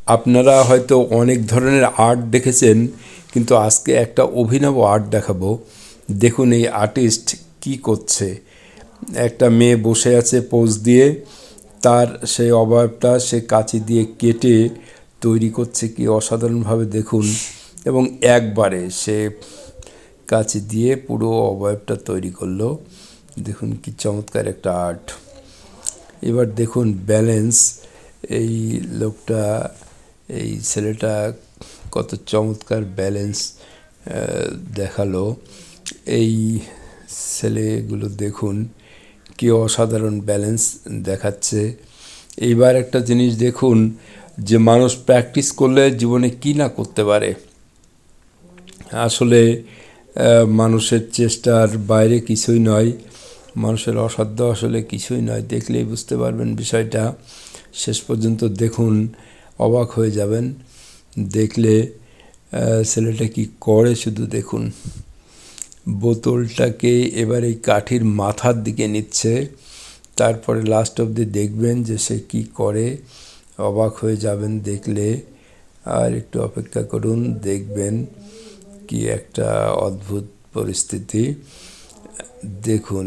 আপনারা হয়তো অনেক ধরনের আর্ট দেখেছেন, কিন্তু আজকে একটা অভিনব আর্ট দেখাবো। দেখুন এই আর্টিস্ট কি করছে। একটা মেয়ে বসে আছে পোজ দিয়ে, তার সেই অবয়বটা সে কাঁচি দিয়ে কেটে তৈরি করছে কি অসাধারণভাবে দেখুন। এবং একবারে সে কাঁচি দিয়ে পুরো অবয়বটা তৈরি করলো। দেখুন কি চমৎকার একটা আর্ট। এবার দেখুন ব্যালেন্স, এই লোকটা, এই ছেলেটা কত চমৎকার ব্যালেন্স দেখালো। এই ছেলেগুলো দেখুন কি অসাধারণ ব্যালেন্স দেখাচ্ছে। এইবার একটা জিনিস দেখুন যে মানুষ প্র্যাকটিস করলে জীবনে কী না করতে পারে। আসলে মানুষের চেষ্টার বাইরে কিছুই নয়, মানুষের অসাধ্য আসলে কিছুই নয়। দেখলেই বুঝতে পারবেন বিষয়টা। শেষ পর্যন্ত দেখুন, অবাক হয়ে যাবেন দেখলে। ছেলেটা কি করে শুধু দেখুন। বোতলটাকে এবার এই কাঠির মাথার দিকে নিচ্ছে, তারপরে লাস্ট অবধি দেখবেন যে সে কি করে। অবাক হয়ে যাবেন দেখলে। আর একটু অপেক্ষা করুন, দেখবেন কি একটা অদ্ভুত পরিস্থিতি। দেখুন।